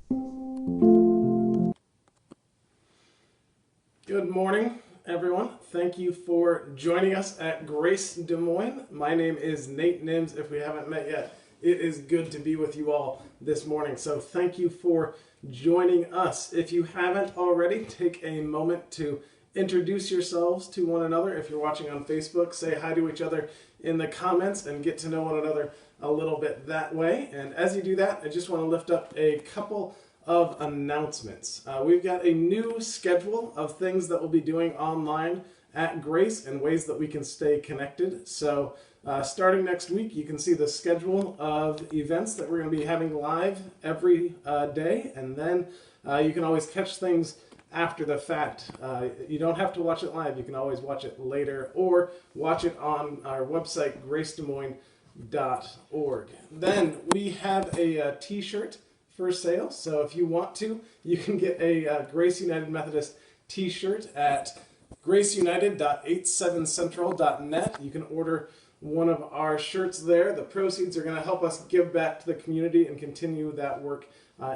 Good morning, everyone. Thank you for joining us at Grace Des Moines. My name is Nate Nims. If we haven't met yet, it is good to be with you all this morning. So thank you for joining us. If you haven't already, take a moment to introduce yourselves to one another. If you're watching on Facebook, say hi to each other in the comments and get to know one another a little bit that way. And as you do that, I just want to lift up a couple of announcements. We've got a new schedule of things that we'll be doing online at Grace and ways that we can stay connected. So starting next week, you can see the schedule of events that we're going to be having live every day. And then you can always catch things after the fact. You don't have to watch it live. You can always watch it later or watch it on our website, gracedesmoines.org. Then we have a t-shirt for sale. So if you want to, you can get a Grace United Methodist t-shirt at graceunited.87central.net. You can order one of our shirts there. The proceeds are going to help us give back to the community and continue that work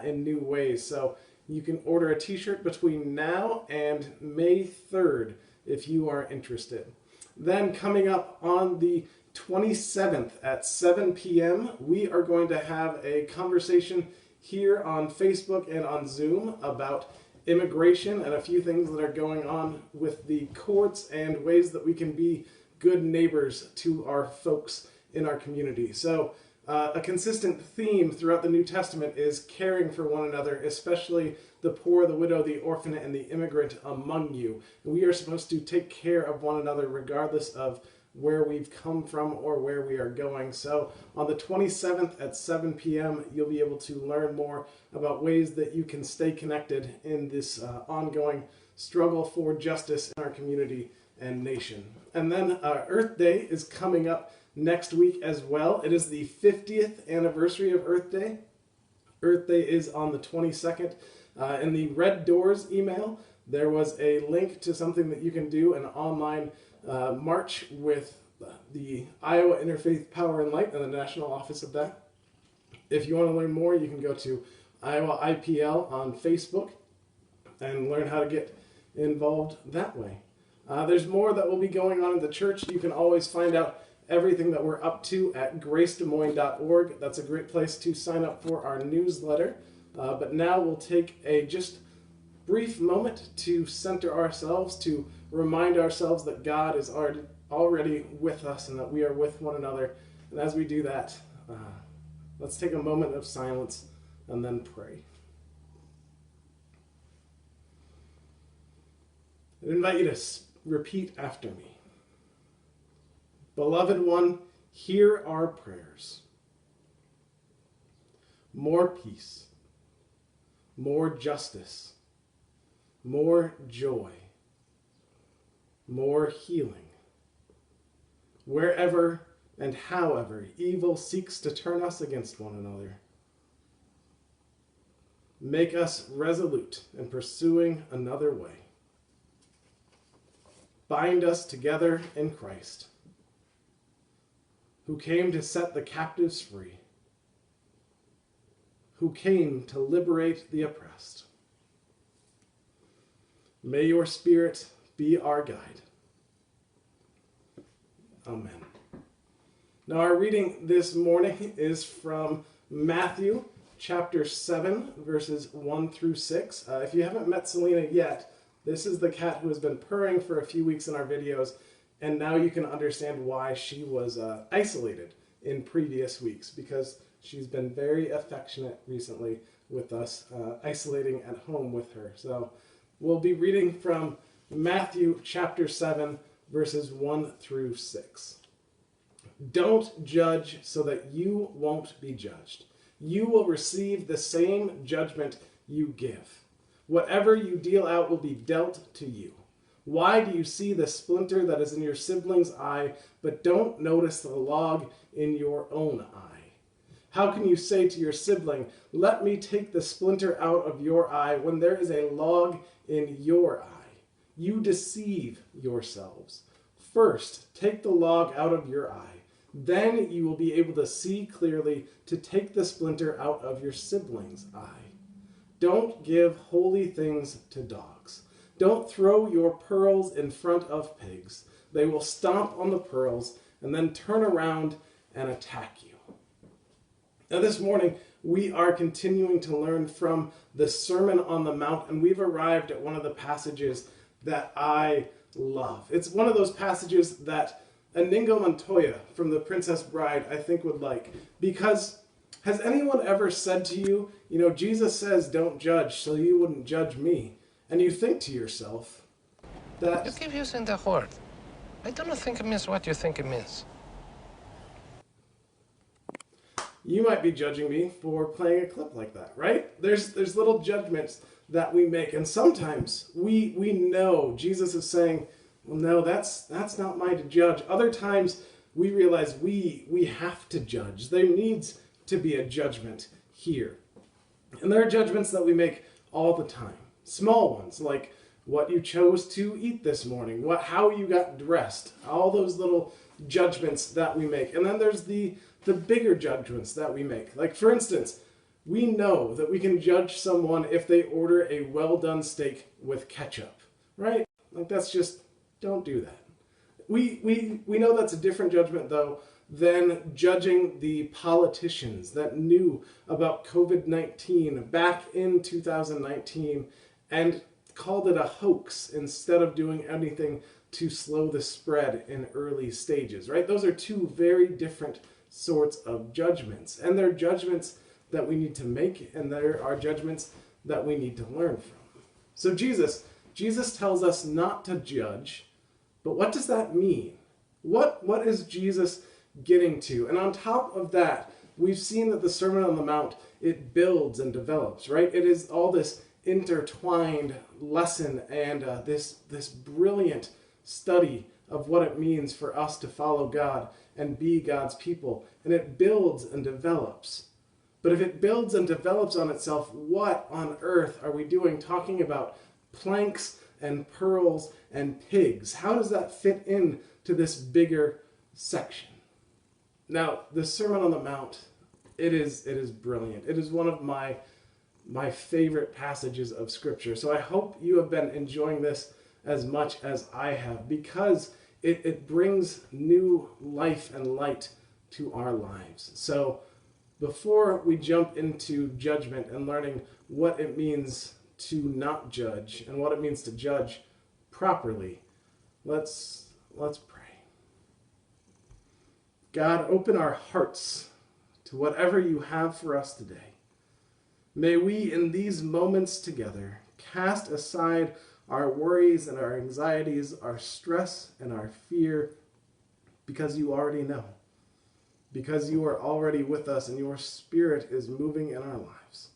in new ways. So you can order a t-shirt between now and May 3rd if you are interested. Then coming up on the 27th at 7 p.m., we are going to have a conversation here on Facebook and on Zoom about immigration and a few things that are going on with the courts and ways that we can be good neighbors to our folks in our community. So a consistent theme throughout the New Testament is caring for one another, especially the poor, the widow, the orphan, and the immigrant among you. We are supposed to take care of one another regardless of where we've come from or where we are going. So on the 27th at 7 p.m., you'll be able to learn more about ways that you can stay connected in this ongoing struggle for justice in our community and nation. And then Earth Day is coming up next week as well. It is the 50th anniversary of Earth Day. Earth Day is on the 22nd. In the Red Doors email, there was a link to something that you can do, an online march with the Iowa Interfaith Power and Light and the national office of that. If you want to learn more, you can go to Iowa IPL on Facebook and learn how to get involved that way. There's more that will be going on in the church. You can always find out everything that we're up to at gracedesmoines.org. That's a great place to sign up for our newsletter. But now we'll take a just brief moment to center ourselves, to remind ourselves that God is already with us and that we are with one another. And as we do that, let's take a moment of silence and then pray. I invite you to repeat after me. Beloved one, hear our prayers. More peace, more justice, more joy, more healing. Wherever and however evil seeks to turn us against one another, make us resolute in pursuing another way. Bind us together in Christ, who came to set the captives free, who came to liberate the oppressed. May your Spirit be our guide. Amen. Now our reading this morning is from Matthew chapter 7, verses 1 through 6. If you haven't met Selena yet, this is the cat who has been purring for a few weeks in our videos, and now you can understand why she was isolated in previous weeks, because she's been very affectionate recently with us, isolating at home with her. So we'll be reading from Matthew chapter 7, verses 1 through 6. Don't judge so that you won't be judged. You will receive the same judgment you give. Whatever you deal out will be dealt to you. Why do you see the splinter that is in your sibling's eye, but don't notice the log in your own eye? How can you say to your sibling, let me take the splinter out of your eye, when there is a log in your eye? You deceive yourselves. First, take the log out of your eye. Then you will be able to see clearly to take the splinter out of your sibling's eye. Don't give holy things to dogs. Don't throw your pearls in front of pigs. They will stomp on the pearls and then turn around and attack you. Now this morning, we are continuing to learn from the Sermon on the Mount, and we've arrived at one of the passages that I love. It's one of those passages that Inigo Montoya from The Princess Bride, I think, would like. Because has anyone ever said to you, Jesus says don't judge, so you wouldn't judge me? And you think to yourself that... You keep using the word. I don't think it means what you think it means. You might be judging me for playing a clip like that, right? There's little judgments that we make, and sometimes we know Jesus is saying, well, no, that's not mine to judge. Other times we realize we have to judge. There needs to be a judgment here. And there are judgments that we make all the time. Small ones, like what you chose to eat this morning, how you got dressed, all those little judgments that we make. And then there's the bigger judgments that we make. Like, for instance, we know that we can judge someone if they order a well-done steak with ketchup, right? Like, that's just, don't do that. We know that's a different judgment, though, than judging the politicians that knew about COVID-19 back in 2019 and called it a hoax instead of doing anything to slow the spread in early stages, right? Those are two very different sorts of judgments, and they're judgments that we need to make, and there are judgments that we need to learn from. So Jesus tells us not to judge, but what does that mean? What is Jesus getting to? And on top of that, we've seen that the Sermon on the Mount, it builds and develops, right? It is all this intertwined lesson and this brilliant study of what it means for us to follow God and be God's people. And it builds and develops. But if it builds and develops on itself, what on earth are we doing talking about planks and pearls and pigs? How does that fit in to this bigger section? Now, the Sermon on the Mount, it is brilliant. It is one of my favorite passages of Scripture. So I hope you have been enjoying this as much as I have, because it brings new life and light to our lives. So before we jump into judgment and learning what it means to not judge and what it means to judge properly, let's pray. God, open our hearts to whatever you have for us today. May we, in these moments together, cast aside our worries and our anxieties, our stress and our fear, because you already know. Because you are already with us and your Spirit is moving in our lives.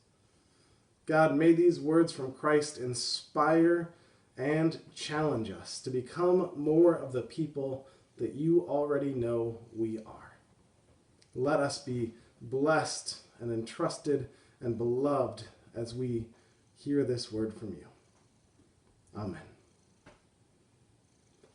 God, may these words from Christ inspire and challenge us to become more of the people that you already know we are. Let us be blessed and entrusted and beloved as we hear this word from you. Amen.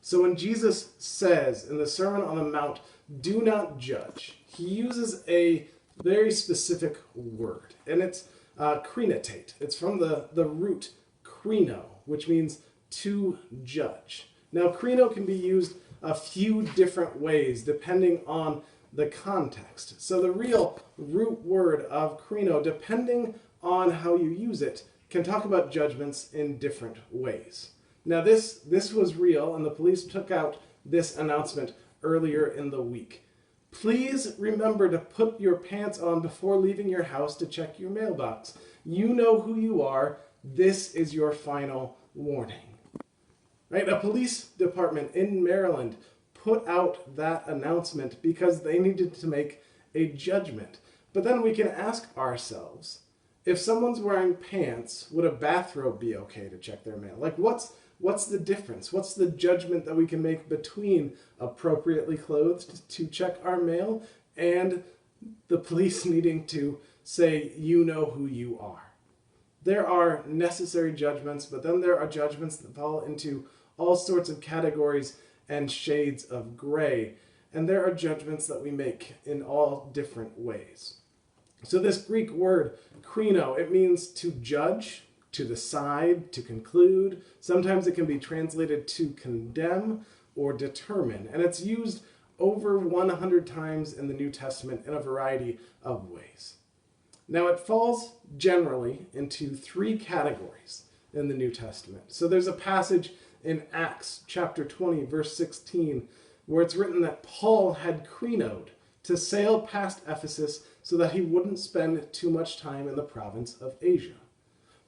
So when Jesus says in the Sermon on the Mount, do not judge, he uses a very specific word, and it's krinotate. It's from the root krino, which means to judge. Now, krino can be used a few different ways depending on the context. So the real root word of krino, depending on how you use it, can talk about judgments in different ways. Now this was real, and the police took out this announcement earlier in the week. Please remember to put your pants on before leaving your house to check your mailbox. You know who you are. This is your final warning. Right? A police department in Maryland put out that announcement because they needed to make a judgment. But then we can ask ourselves, if someone's wearing pants, would a bathrobe be okay to check their mail? Like, what's the difference? What's the judgment that we can make between appropriately clothed to check our mail and the police needing to say, you know who you are? There are necessary judgments, but then there are judgments that fall into all sorts of categories and shades of gray. And there are judgments that we make in all different ways. So this Greek word, krino, it means to judge, to decide, to conclude. Sometimes it can be translated to condemn or determine. And it's used over 100 times in the New Testament in a variety of ways. Now it falls generally into three categories in the New Testament. So there's a passage in Acts chapter 20, verse 16, where it's written that Paul had krinoed to sail past Ephesus so that he wouldn't spend too much time in the province of Asia.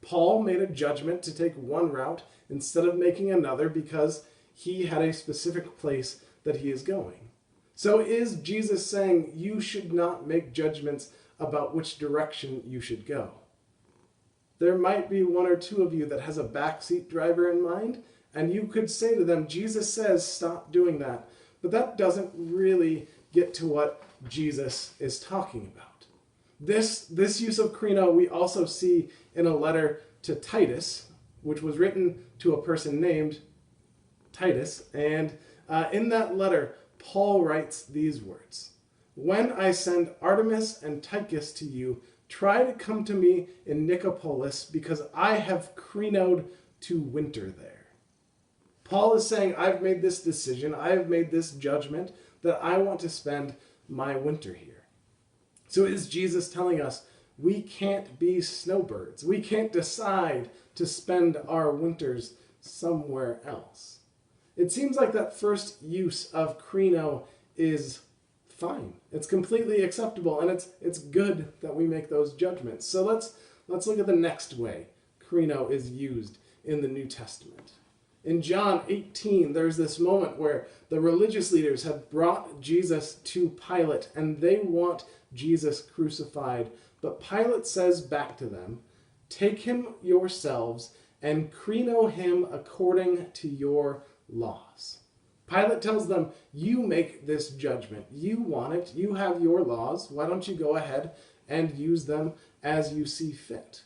Paul made a judgment to take one route instead of making another because he had a specific place that he is going. So is Jesus saying you should not make judgments about which direction you should go? There might be one or two of you that has a backseat driver in mind, and you could say to them, Jesus says stop doing that. But that doesn't really get to what Jesus is talking about. This use of krino we also see in a letter to Titus, which was written to a person named Titus. And in that letter, Paul writes these words: "When I send Artemas and Tychus to you, try to come to me in Nicopolis, because I have krinoed to winter there." Paul is saying, I've made this decision, I've made this judgment that I want to spend my winter here. So is Jesus telling us we can't be snowbirds? We can't decide to spend our winters somewhere else? It seems like that first use of krino is fine. It's completely acceptable, and it's good that we make those judgments. So let's look at the next way krino is used in the New Testament. In John 18, there's this moment where the religious leaders have brought Jesus to Pilate, and they want Jesus crucified. But Pilate says back to them, "Take him yourselves and krino him according to your laws." Pilate tells them, you make this judgment. You want it. You have your laws. Why don't you go ahead and use them as you see fit?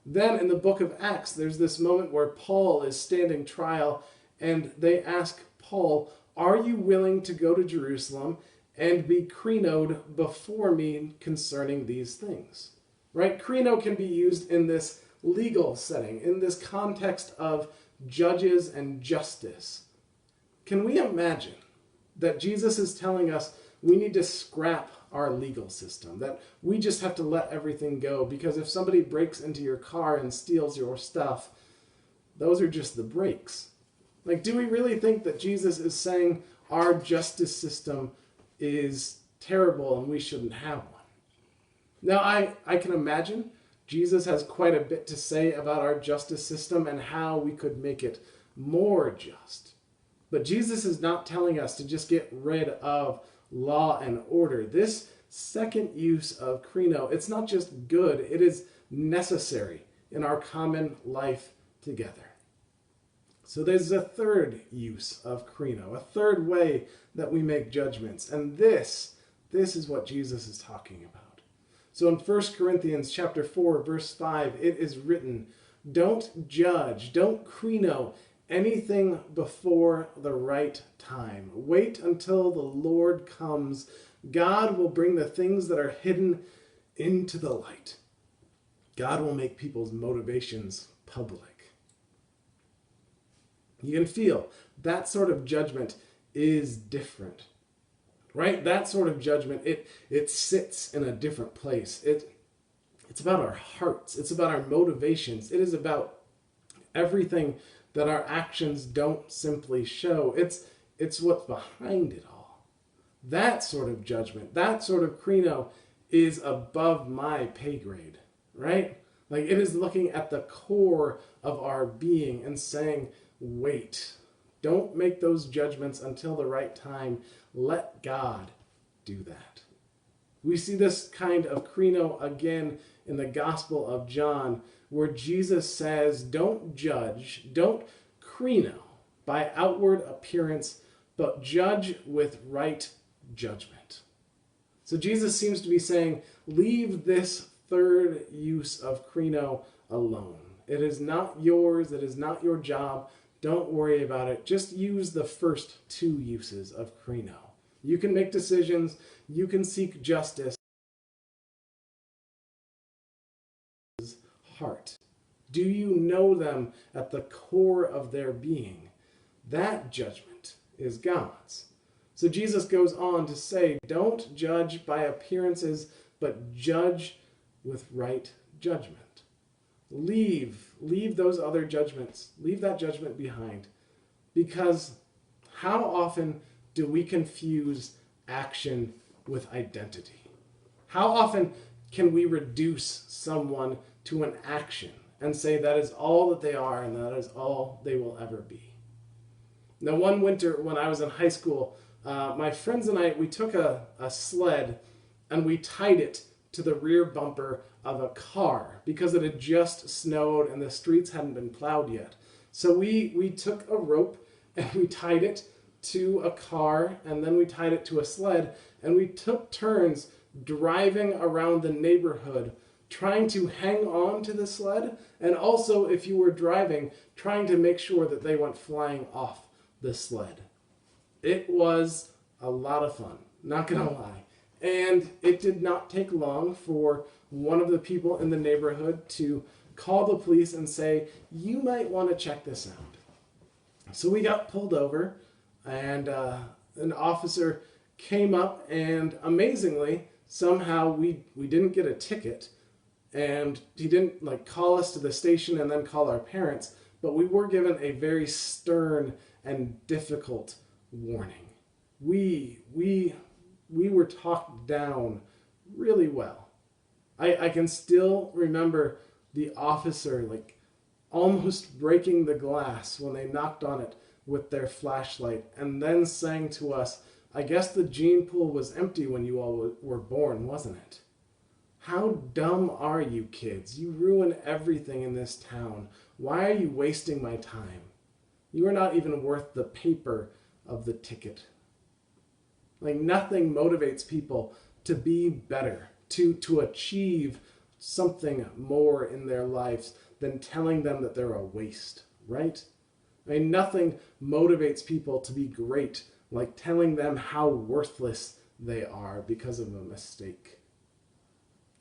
Then in the book of Acts, there's this moment where Paul is standing trial, and they ask Paul, are you willing to go to Jerusalem and be krinoed before me concerning these things? Right? Krino can be used in this legal setting, in this context of judges and justice. Can we imagine that Jesus is telling us we need to scrap our legal system, that we just have to let everything go, because if somebody breaks into your car and steals your stuff, those are just the breaks? Like, do we really think that Jesus is saying our justice system is terrible and we shouldn't have one? Now, I can imagine Jesus has quite a bit to say about our justice system and how we could make it more just. But Jesus is not telling us to just get rid of law and order. This second use of krino, it's not just good, it is necessary in our common life together. So there's a third use of krino, a third way that we make judgments. And this is what Jesus is talking about. So in 1 Corinthians chapter 4, verse 5, it is written, don't judge, don't krino anything before the right time. Wait until the Lord comes. God will bring the things that are hidden into the light. God will make people's motivations public. You can feel that sort of judgment is different, right? That sort of judgment, it sits in a different place. It's about our hearts. It's about our motivations. It is about everything that our actions don't simply show. It's what's behind it all. That sort of judgment, that sort of krino is above my pay grade, right? Like, it is looking at the core of our being and saying, wait, don't make those judgments until the right time. Let God do that. We see this kind of krino again in the Gospel of John, where Jesus says, don't judge, don't krino by outward appearance, but judge with right judgment. So Jesus seems to be saying, leave this third use of krino alone. It is not yours. It is not your job. Don't worry about it. Just use the first two uses of krino. You can make decisions. You can seek justice. heart? Do you know them at the core of their being? That judgment is God's. So Jesus goes on to say, don't judge by appearances, but judge with right judgment. Leave those other judgments. Leave that judgment behind. Because how often do we confuse action with identity? How often can we reduce someone to an action and say that is all that they are and that is all they will ever be? Now, one winter when I was in high school, my friends and I, we took a sled and we tied it to the rear bumper of a car because it had just snowed and the streets hadn't been plowed yet. So we took a rope and we tied it to a car, and then we tied it to a sled, and we took turns driving around the neighborhood trying to hang on to the sled, and also, if you were driving, trying to make sure that they went flying off the sled. It was a lot of fun, not gonna lie. And it did not take long for one of the people in the neighborhood to call the police and say, you might want to check this out. So we got pulled over, and an officer came up, and amazingly, somehow we didn't get a ticket, and he didn't call us to the station and then call our parents, but we were given a very stern and difficult warning. We were talked down really well. I can still remember the officer almost breaking the glass when they knocked on it with their flashlight, and then saying to us, I guess the gene pool was empty when you all were born, wasn't it? How dumb are you kids? You ruin everything in this town. Why are you wasting my time? You are not even worth the paper of the ticket. Nothing motivates people to be better, to achieve something more in their lives than telling them that they're a waste, right? Nothing motivates people to be great like telling them how worthless they are because of a mistake.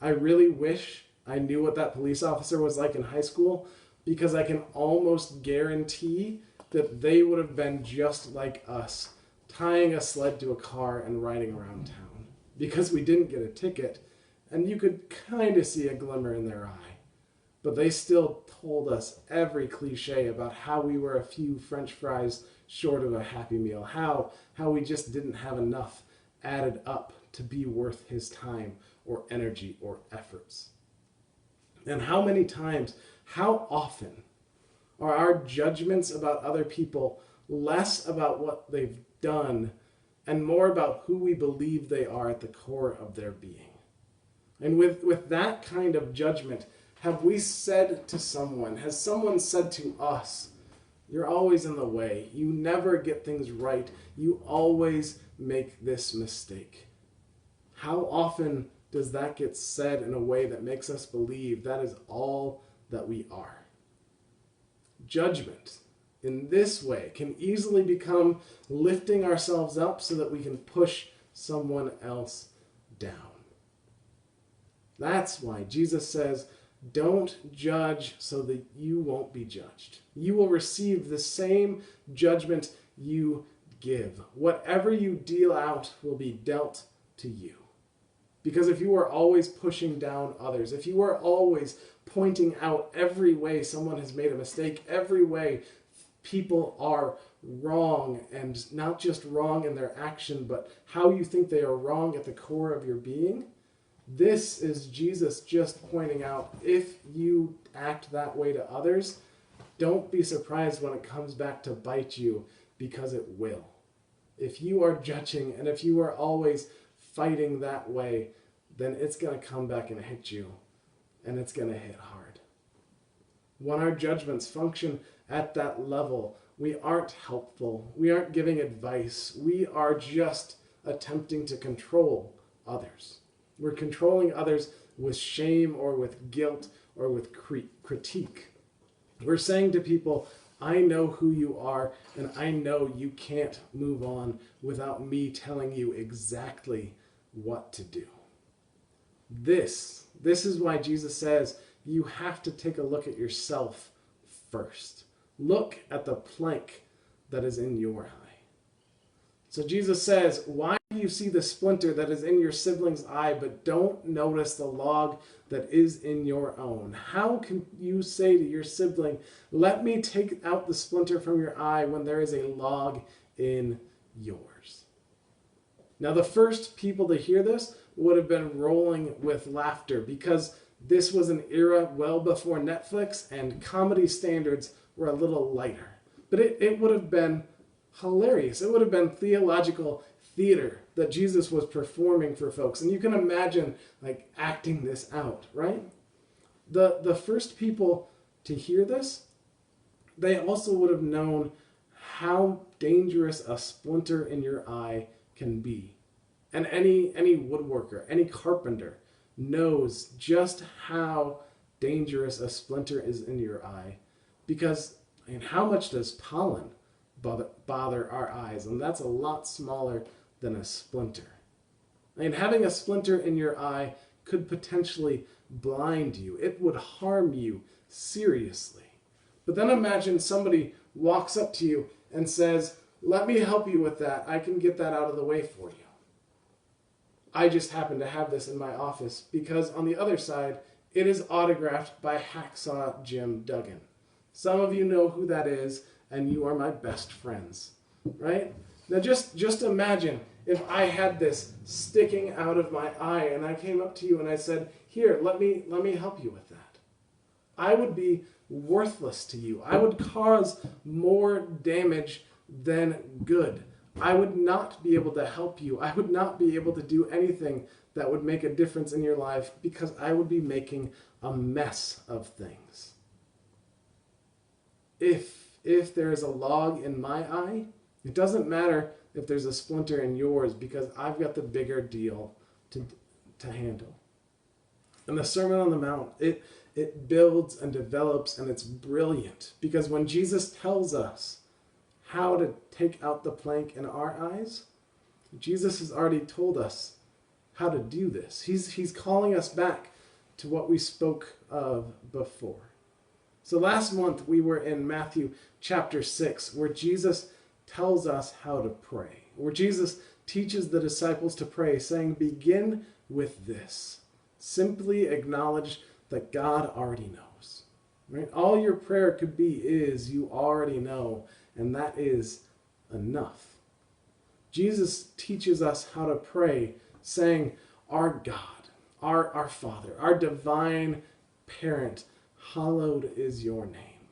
I really wish I knew what that police officer was like in high school, because I can almost guarantee that they would have been just like us, tying a sled to a car and riding around town, because we didn't get a ticket, and you could kind of see a glimmer in their eye. But they still told us every cliche about how we were a few French fries short of a Happy Meal, how we just didn't have enough added up to be worth his time or energy or efforts. And how many times, how often are our judgments about other people less about what they've done and more about who we believe they are at the core of their being? And with that kind of judgment, have we said to someone, has someone said to us, you're always in the way, you never get things right, you always make this mistake? How often does that get said in a way that makes us believe that is all that we are? Judgment in this way can easily become lifting ourselves up so that we can push someone else down. That's why Jesus says, don't judge so that you won't be judged. You will receive the same judgment you give. Whatever you deal out will be dealt to you. Because if you are always pushing down others, if you are always pointing out every way someone has made a mistake, every way people are wrong, and not just wrong in their action, but how you think they are wrong at the core of your being, this is Jesus just pointing out, if you act that way to others, don't be surprised when it comes back to bite you, because it will. If you are judging and if you are always fighting that way, then it's going to come back and hit you, and it's going to hit hard. When our judgments function at that level, we aren't helpful, we aren't giving advice, we are just attempting to control others. We're controlling others with shame or with guilt or with critique. We're saying to people, I know who you are, and I know you can't move on without me telling you exactly what to do. This is why Jesus says you have to take a look at yourself first. Look at the plank that is in your eye. So Jesus says, why do you see the splinter that is in your sibling's eye, but don't notice the log that is in your own? How can you say to your sibling, let me take out the splinter from your eye when there is a log in yours? Now, the first people to hear this would have been rolling with laughter, because this was an era well before Netflix and comedy standards were a little lighter. But it would have been hilarious. It would have been theological theater that Jesus was performing for folks. And you can imagine like acting this out, right? The first people to hear this, they also would have known how dangerous a splinter in your eye can be. And any woodworker, any carpenter knows just how dangerous a splinter is in your eye. Because, I mean, how much does pollen bother our eyes? And that's a lot smaller than a splinter. I mean, having a splinter in your eye could potentially blind you. It would harm you seriously. But then imagine somebody walks up to you and says, let me help you with that. I can get that out of the way for you. I just happen to have this in my office because on the other side, it is autographed by Hacksaw Jim Duggan. Some of you know who that is, and you are my best friends, right? Now just imagine if I had this sticking out of my eye and I came up to you and I said, here, let me help you with that. I would be worthless to you. I would cause more damage than good. I would not be able to help you. I would not be able to do anything that would make a difference in your life because I would be making a mess of things. If there is a log in my eye, it doesn't matter if there's a splinter in yours because I've got the bigger deal to handle. And the Sermon on the Mount, it builds and develops, and it's brilliant because when Jesus tells us how to take out the plank in our eyes, Jesus has already told us how to do this. He's calling us back to what we spoke of before. So last month we were in Matthew chapter 6, where Jesus tells us how to pray, where Jesus teaches the disciples to pray, saying, begin with this. Simply acknowledge that God already knows. Right? All your prayer could be is you already know, and that is enough. Jesus teaches us how to pray, saying, our God, our Father, our divine parent, hallowed is your name.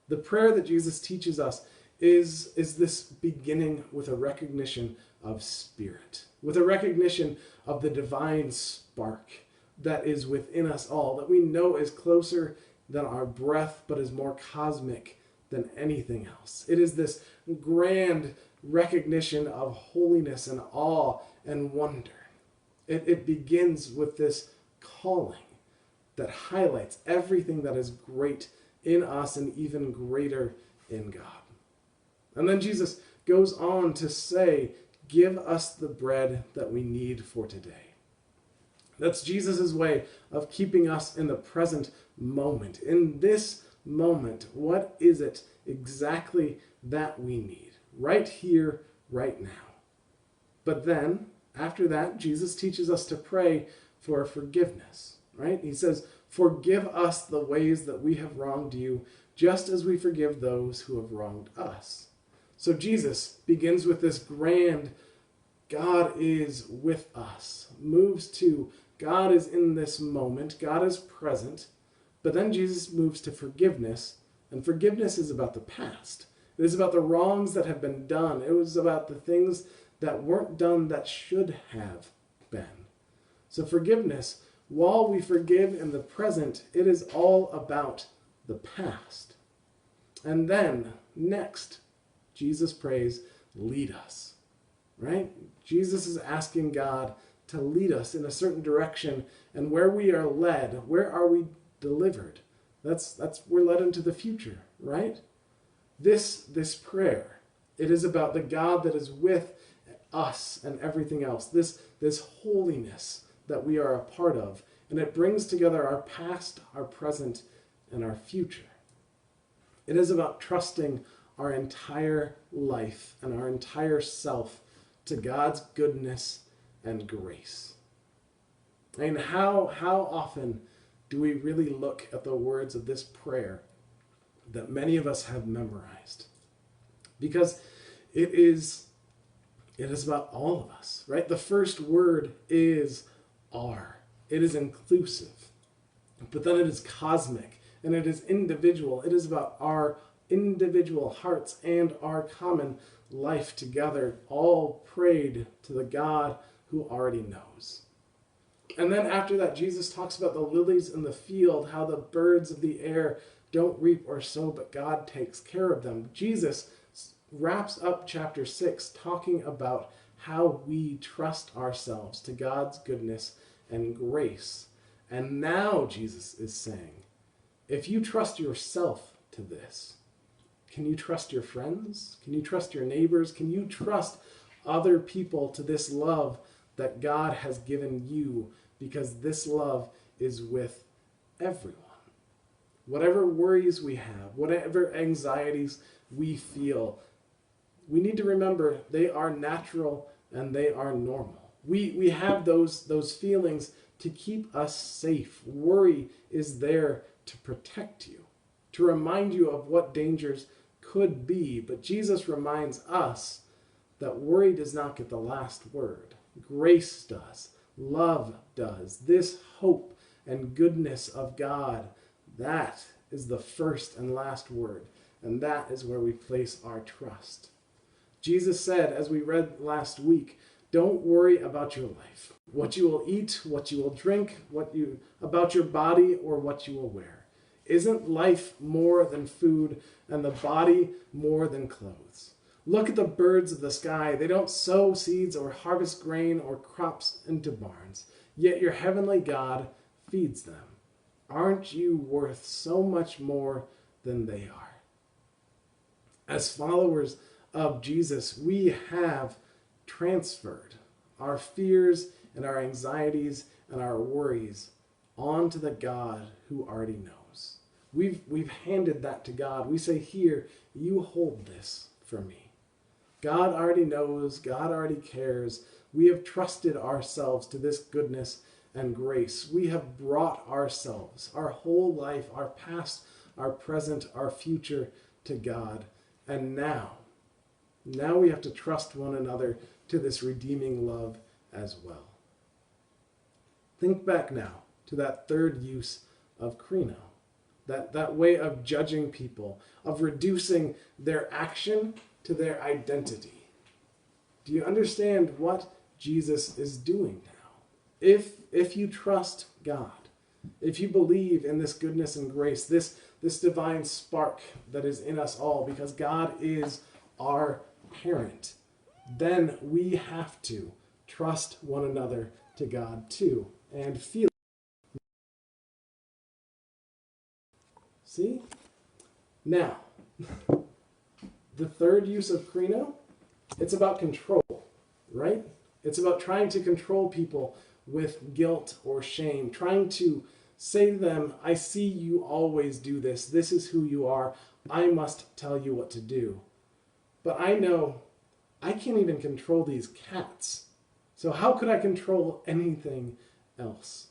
The prayer that Jesus teaches us is this beginning with a recognition of spirit, with a recognition of the divine spark that is within us all, that we know is closer than our breath, but is more cosmic than anything else. It is this grand recognition of holiness and awe and wonder. It begins with this calling that highlights everything that is great in us and even greater in God. And then Jesus goes on to say, give us the bread that we need for today. That's Jesus' way of keeping us in the present moment. In this moment, what is it exactly that we need? Right here, right now. But then, after that, Jesus teaches us to pray for forgiveness, right? He says, forgive us the ways that we have wronged you, just as we forgive those who have wronged us. So Jesus begins with this grand, God is with us, moves to God is in this moment, God is present, but then Jesus moves to forgiveness, and forgiveness is about the past. It is about the wrongs that have been done. It was about the things that weren't done that should have been. So forgiveness, while we forgive in the present, it is all about the past. And then, next, Jesus prays, lead us, right? Jesus is asking God to lead us in a certain direction, and where we are led, where are we delivered? That's we're led into the future, right? This prayer, it is about the God that is with us and everything else, this holiness that we are a part of, and it brings together our past, our present, and our future. It is about trusting our entire life and our entire self to God's goodness and grace. And how often do we really look at the words of this prayer that many of us have memorized? Because it is about all of us, right? The first word is our. It is inclusive, but then it is cosmic and it is individual. It is about our individual hearts and our common life together, all prayed to the God who already knows. And then after that, Jesus talks about the lilies in the field, how the birds of the air don't reap or sow, but God takes care of them. Jesus wraps up chapter 6 talking about how we trust ourselves to God's goodness and grace. And now Jesus is saying, if you trust yourself to this, can you trust your friends? Can you trust your neighbors? Can you trust other people to this love that God has given you? Because this love is with everyone. Whatever worries we have, whatever anxieties we feel, we need to remember they are natural and they are normal. We have those feelings to keep us safe. Worry is there to protect you, to remind you of what dangers could be. But Jesus reminds us that worry does not get the last word. Grace does. Love does. This hope and goodness of God, that is the first and last word. And that is where we place our trust. Jesus said, as we read last week, don't worry about your life, what you will eat, what you will drink, about your body, or what you will wear. Isn't life more than food, and the body more than clothes? Look at the birds of the sky. They don't sow seeds or harvest grain or crops into barns, yet your heavenly God feeds them. Aren't you worth so much more than they are? As followers of Jesus, we have transferred our fears and our anxieties and our worries onto the God who already knows. We've handed that to God. We say, here, you hold this for me. God already knows. God already cares. We have trusted ourselves to this goodness and grace. We have brought ourselves, our whole life, our past, our present, our future to God. And now we have to trust one another to this redeeming love as well. Think back now to that third use of krino, that way of judging people, of reducing their action to their identity. Do you understand what Jesus is doing now? If you trust God, if you believe in this goodness and grace, this divine spark that is in us all, because God is our parent, then we have to trust one another to God too, and feel. See? Now, the third use of krino, it's about control, right? It's about trying to control people with guilt or shame, trying to say to them, I see you always do this. This is who you are. I must tell you what to do. But I know I can't even control these cats. So how could I control anything else?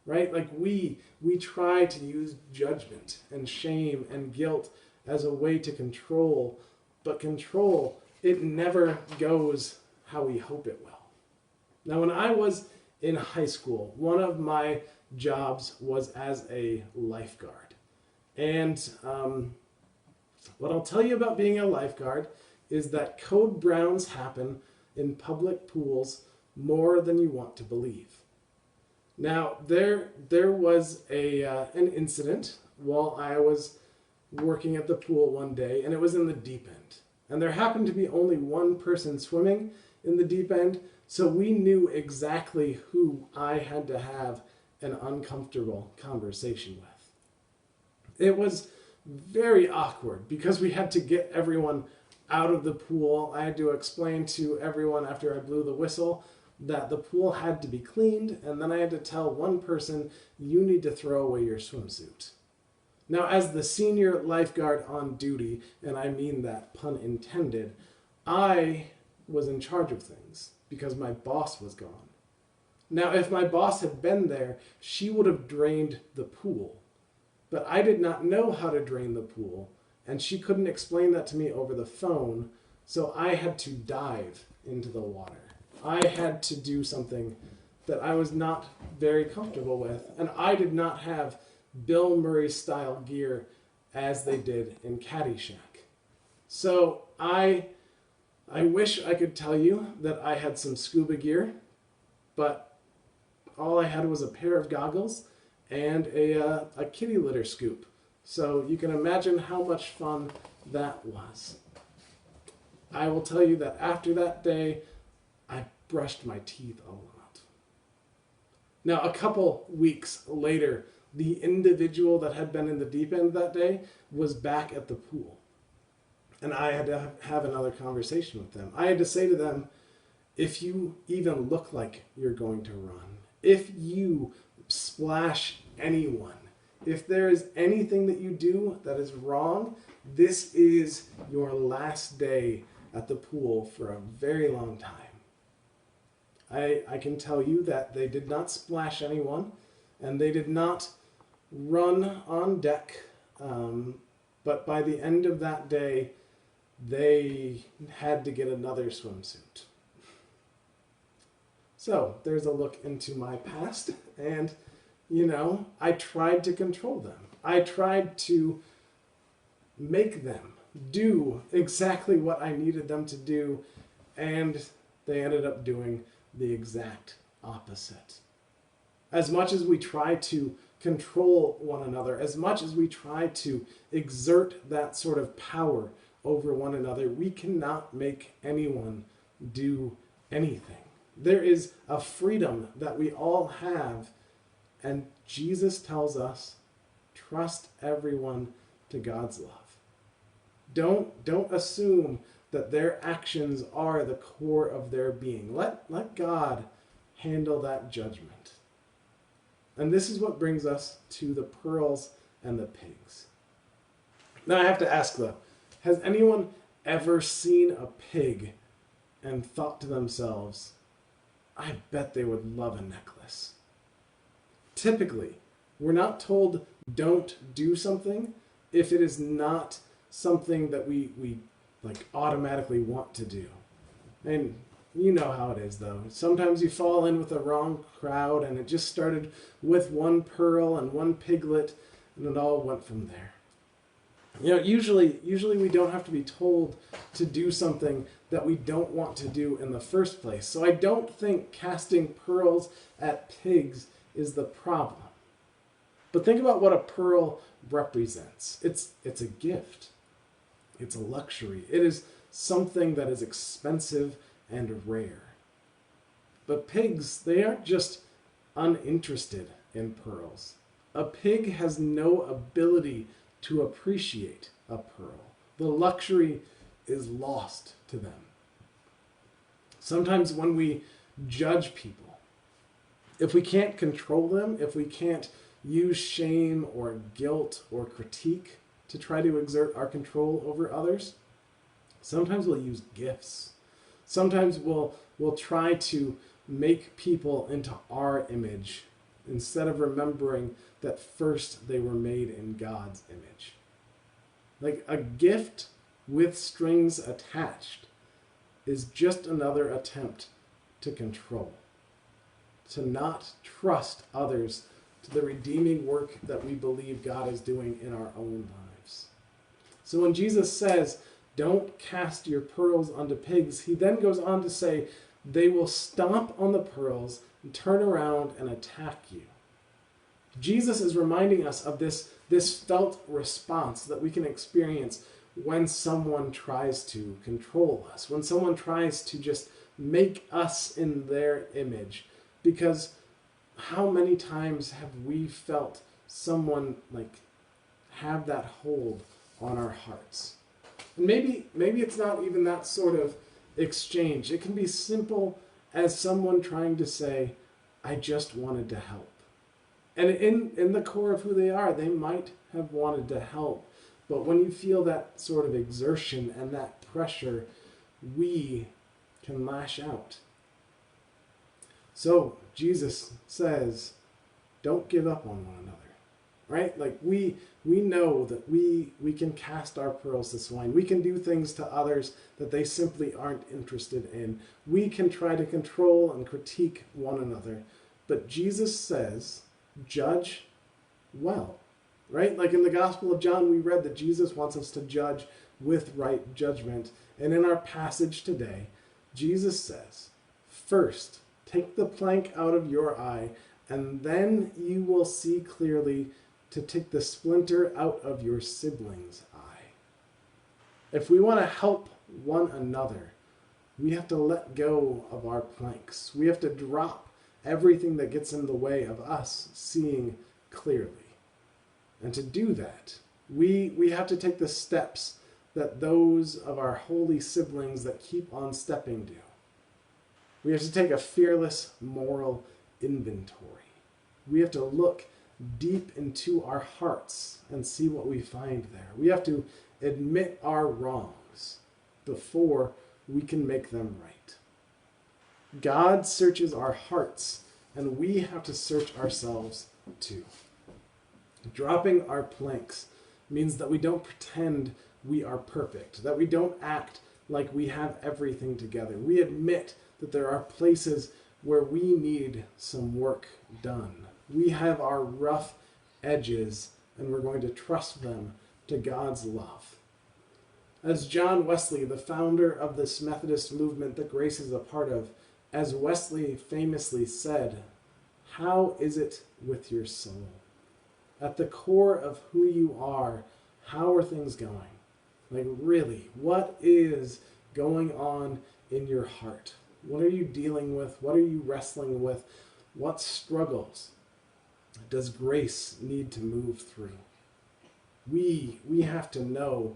Right? Like we try to use judgment and shame and guilt as a way to control, but control, it never goes how we hope it will. Now, when I was in high school, one of my jobs was as a lifeguard. And what I'll tell you about being a lifeguard is that code browns happen in public pools more than you want to believe. Now, there was an incident while I was working at the pool one day, and it was in the deep end. And there happened to be only one person swimming in the deep end, so we knew exactly who I had to have an uncomfortable conversation with. It was very awkward because we had to get everyone out of the pool. I had to explain to everyone after I blew the whistle that the pool had to be cleaned, and then I had to tell one person, you need to throw away your swimsuit. Now, as the senior lifeguard on duty, and I mean that pun intended, I was in charge of things because my boss was gone. Now, if my boss had been there, she would have drained the pool. But I did not know how to drain the pool, and she couldn't explain that to me over the phone, so I had to dive into the water. I had to do something that I was not very comfortable with, and I did not have Bill Murray style gear as they did in Caddyshack. So I wish I could tell you that I had some scuba gear, but all I had was a pair of goggles and a kitty litter scoop. So you can imagine how much fun that was. I will tell you that after that day, I brushed my teeth a lot. Now, a couple weeks later, the individual that had been in the deep end that day was back at the pool. And I had to have another conversation with them. I had to say to them, if you even look like you're going to run, if you splash anyone, if there is anything that you do that is wrong, this is your last day at the pool for a very long time. I can tell you that they did not splash anyone, and they did not run on deck, but by the end of that day, they had to get another swimsuit. So there's a look into my past, and I tried to control them. I tried to make them do exactly what I needed them to do, and they ended up doing the exact opposite. As much as we try to control one another, as much as we try to exert that sort of power over one another, we cannot make anyone do anything. There is a freedom that we all have, and Jesus tells us, trust everyone to God's love. Don't assume that their actions are the core of their being. Let God handle that judgment. And this is what brings us to the pearls and the pigs. Now I have to ask though, has anyone ever seen a pig and thought to themselves, I bet they would love a necklace? Typically, we're not told don't do something if it is not something that we automatically want to do. And you know how it is though. Sometimes you fall in with the wrong crowd, and it just started with one pearl and one piglet, and it all went from there. Usually we don't have to be told to do something that we don't want to do in the first place. So I don't think casting pearls at pigs is the problem. But think about what a pearl represents. It's a gift. It's a luxury. It is something that is expensive and rare. But pigs, they aren't just uninterested in pearls. A pig has no ability to appreciate a pearl. The luxury is lost to them. Sometimes when we judge people, if we can't control them, if we can't use shame or guilt or critique to try to exert our control over others, sometimes we'll use gifts. Sometimes we'll try to make people into our image instead of remembering that first they were made in God's image. Like a gift with strings attached is just another attempt to control, to not trust others to the redeeming work that we believe God is doing in our own lives. So when Jesus says, don't cast your pearls onto pigs, he then goes on to say, they will stomp on the pearls and turn around and attack you. Jesus is reminding us of this felt response that we can experience when someone tries to control us, when someone tries to just make us in their image. Because how many times have we felt someone have that hold on our hearts? And maybe it's not even that sort of exchange. It can be simple as someone trying to say, I just wanted to help. And in the core of who they are, they might have wanted to help. But when you feel that sort of exertion and that pressure, we can lash out. So Jesus says, don't give up on one another, right? Like we know that we can cast our pearls to swine. We can do things to others that they simply aren't interested in. We can try to control and critique one another. But Jesus says, judge well, right? Like in the Gospel of John, we read that Jesus wants us to judge with right judgment. And in our passage today, Jesus says, first, take the plank out of your eye, and then you will see clearly to take the splinter out of your sibling's eye. If we want to help one another, we have to let go of our planks. We have to drop everything that gets in the way of us seeing clearly. And to do that, we have to take the steps that those of our holy siblings that keep on stepping do. We have to take a fearless moral inventory. We have to look deep into our hearts and see what we find there. We have to admit our wrongs before we can make them right. God searches our hearts, and we have to search ourselves too. Dropping our planks means that we don't pretend we are perfect, that we don't act like we have everything together. We admit that there are places where we need some work done. We have our rough edges, and we're going to trust them to God's love. As John Wesley, the founder of this Methodist movement that Grace is a part of, as Wesley famously said, how is it with your soul? At the core of who you are, how are things going? Like really, what is going on in your heart? What are you dealing with? What are you wrestling with? What struggles does Grace need to move through? We have to know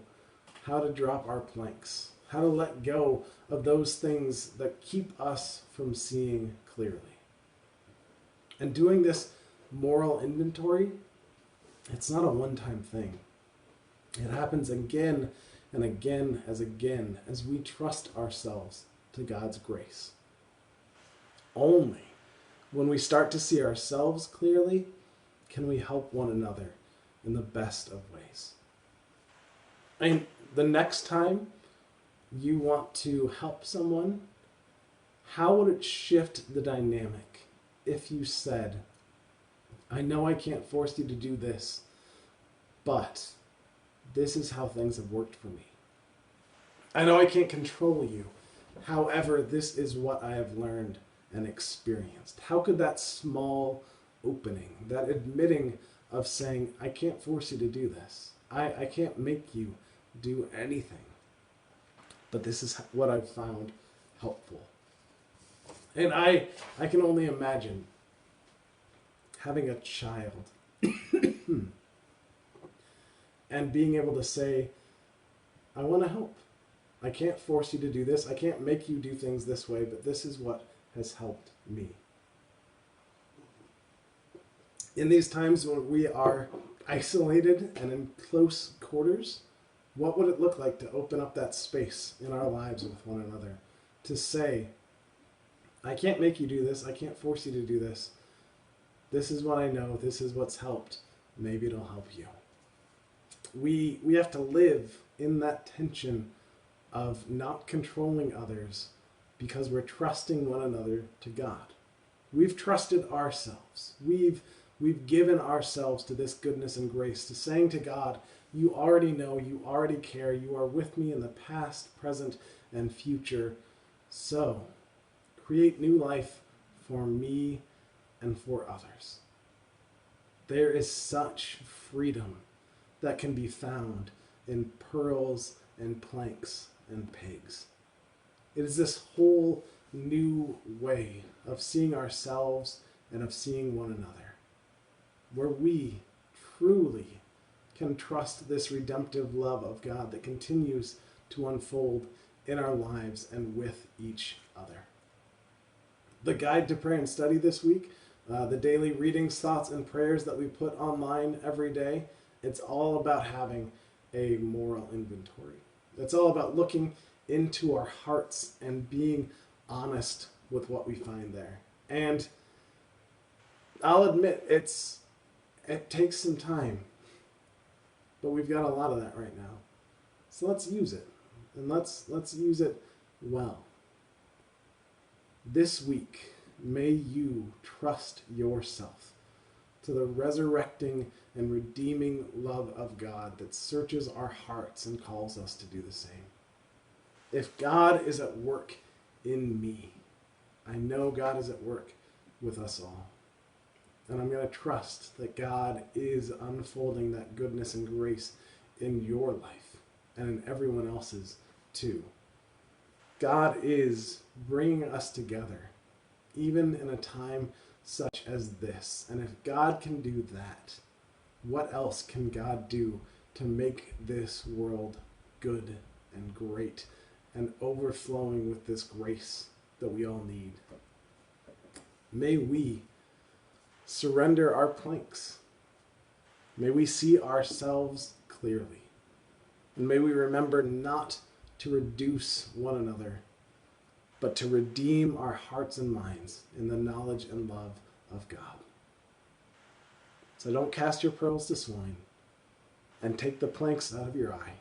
how to drop our planks, how to let go of those things that keep us from seeing clearly. And doing this moral inventory, it's not a one-time thing. It happens again and again as we trust ourselves to God's grace. Only when we start to see ourselves clearly can we help one another in the best of ways. And the next time you want to help someone, how would it shift the dynamic if you said, I know I can't force you to do this, but this is how things have worked for me. I know I can't control you. However, this is what I have learned and experienced. How could that small opening, that admitting of saying, I can't force you to do this. I can't make you do anything. But this is what I've found helpful. And I can only imagine having a child and being able to say, I want to help. I can't force you to do this. I can't make you do things this way, but this is what has helped me. In these times when we are isolated and in close quarters, what would it look like to open up that space in our lives with one another? To say, I can't make you do this. I can't force you to do this. This is what I know. This is what's helped. Maybe it'll help you. We have to live in that tension of not controlling others because we're trusting one another to God. We've trusted ourselves. We've given ourselves to this goodness and grace, to saying to God, you already know, you already care, you are with me in the past, present, and future. So, create new life for me and for others. There is such freedom that can be found in pearls and planks and pigs. It is this whole new way of seeing ourselves and of seeing one another, where we truly can trust this redemptive love of God that continues to unfold in our lives and with each other. the guide to pray and study this week, the daily readings, thoughts, and prayers that we put online every day. It's all about having a moral inventory. It's all about looking into our hearts and being honest with what we find there. And I'll admit it takes some time, but we've got a lot of that right now. So let's use it, and let's use it well. This week, may you trust yourself to the resurrecting and redeeming love of God that searches our hearts and calls us to do the same. If God is at work in me, I know God is at work with us all. And I'm going to trust that God is unfolding that goodness and grace in your life and in everyone else's too. God is bringing us together, even in a time such as this. And if God can do that, what else can God do to make this world good and great and overflowing with this grace that we all need? May we surrender our planks. May we see ourselves clearly. And may we remember not to reduce one another, but to redeem our hearts and minds in the knowledge and love of God. So don't cast your pearls to swine and take the planks out of your eye,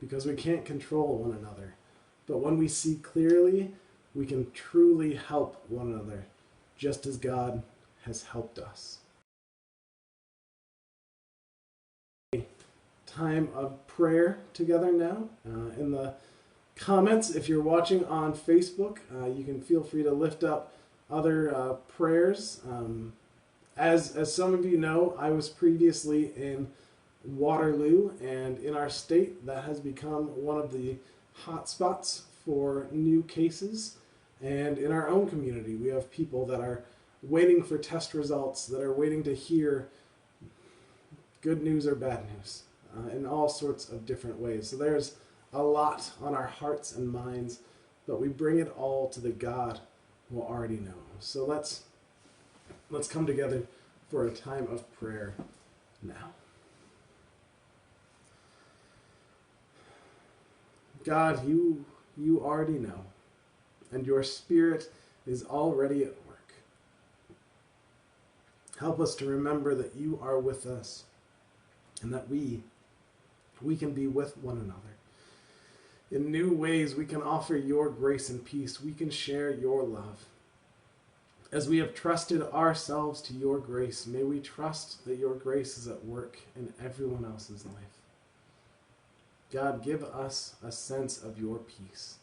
because we can't control one another. But when we see clearly, we can truly help one another, just as God has helped us. Time of prayer together now. In the comments, if you're watching on Facebook, you can feel free to lift up other prayers. As some of you know, I was previously in Waterloo, and in our state that has become one of the hot spots for new cases. And in our own community, we have people that are waiting for test results, that are waiting to hear good news or bad news in all sorts of different ways. So there's a lot on our hearts and minds, but we bring it all to the God who already knows. So let's come together for a time of prayer now. God, you already know, and your Spirit is already at work. Help us to remember that you are with us, and that we can be with one another. In new ways, we can offer your grace and peace. We can share your love. As we have trusted ourselves to your grace, may we trust that your grace is at work in everyone else's life. God, give us a sense of your peace.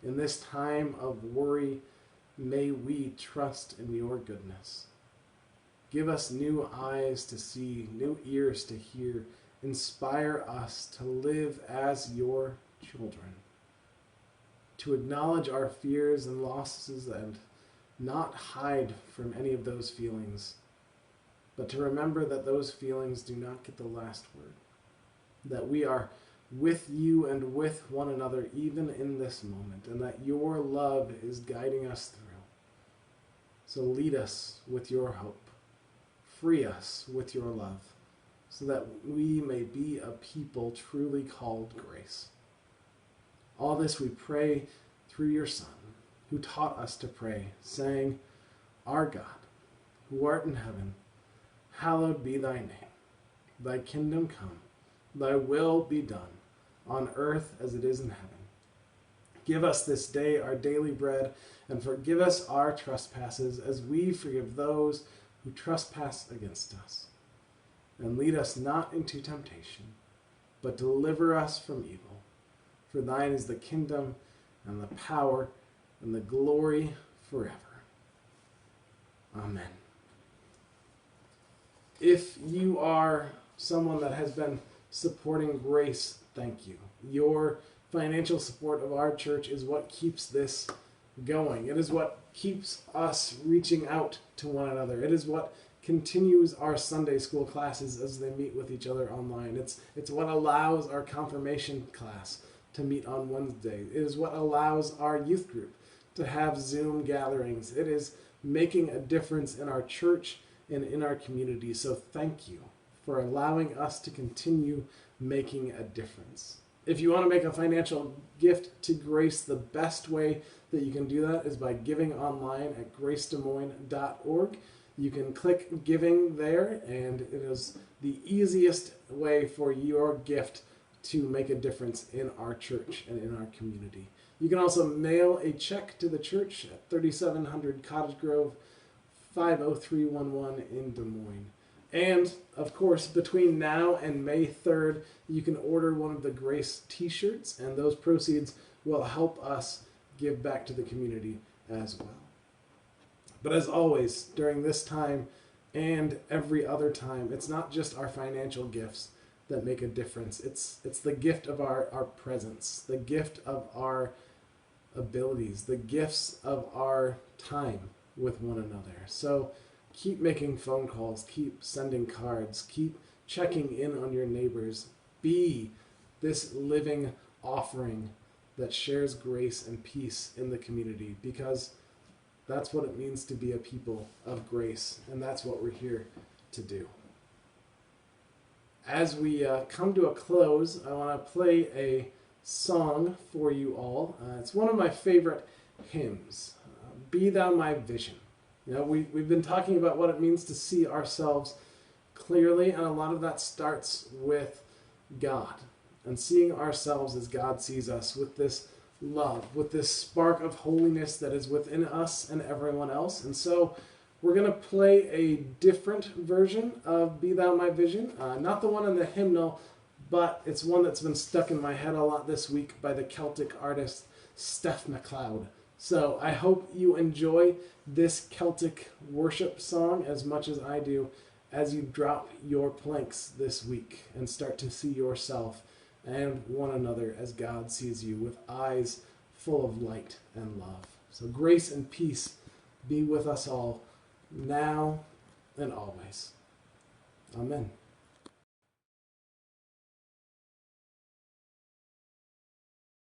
In this time of worry, may we trust in your goodness. Give us new eyes to see, new ears to hear. Inspire us to live as your children, to acknowledge our fears and losses and not hide from any of those feelings, but to remember that those feelings do not get the last word, that we are with you and with one another even in this moment, and that your love is guiding us through. So lead us with your hope. Free us with your love, so that we may be a people truly called grace. All this we pray through your Son, who taught us to pray, saying, Our God, who art in heaven, hallowed be thy name. Thy kingdom come, thy will be done, on earth as it is in heaven. Give us this day our daily bread, and forgive us our trespasses, as we forgive those who trespass against us. And lead us not into temptation, but deliver us from evil. For thine is the kingdom, and the power, and the glory forever. Amen. If you are someone that has been supporting Grace, thank you. Your financial support of our church is what keeps this going. It is what keeps us reaching out to one another. It is what continues our Sunday school classes as they meet with each other online. It's what allows our confirmation class to meet on Wednesday. It is what allows our youth group to have Zoom gatherings. It is making a difference in our church and in our community. So thank you for allowing us to continue making a difference. If you want to make a financial gift to Grace, the best way that you can do that is by giving online at gracedesmoines.org. You can click giving there, and it is the easiest way for your gift to make a difference in our church and in our community. You can also mail a check to the church at 3700 Cottage Grove, 50311 in Des Moines. And, of course, between now and May 3rd, you can order one of the Grace t-shirts, and those proceeds will help us give back to the community as well. But as always, during this time and every other time, it's not just our financial gifts that make a difference. It's the gift of our presence, the gift of our abilities, the gifts of our time with one another. So keep making phone calls, keep sending cards, keep checking in on your neighbors. Be this living offering that shares grace and peace in the community, because that's what it means to be a people of grace, and that's what we're here to do. As we come to a close, I want to play a song for you all. It's one of my favorite hymns, Be Thou My Vision. You know, we've been talking about what it means to see ourselves clearly, and a lot of that starts with God and seeing ourselves as God sees us, with this love, with this spark of holiness that is within us and everyone else. And so we're going to play a different version of Be Thou My Vision, not the one in the hymnal, but it's one that's been stuck in my head a lot this week by the Celtic artist Steph MacLeod. So I hope you enjoy this Celtic worship song as much as I do as you drop your planks this week and start to see yourself and one another as God sees you, with eyes full of light and love. So grace and peace be with us all, now and always. Amen.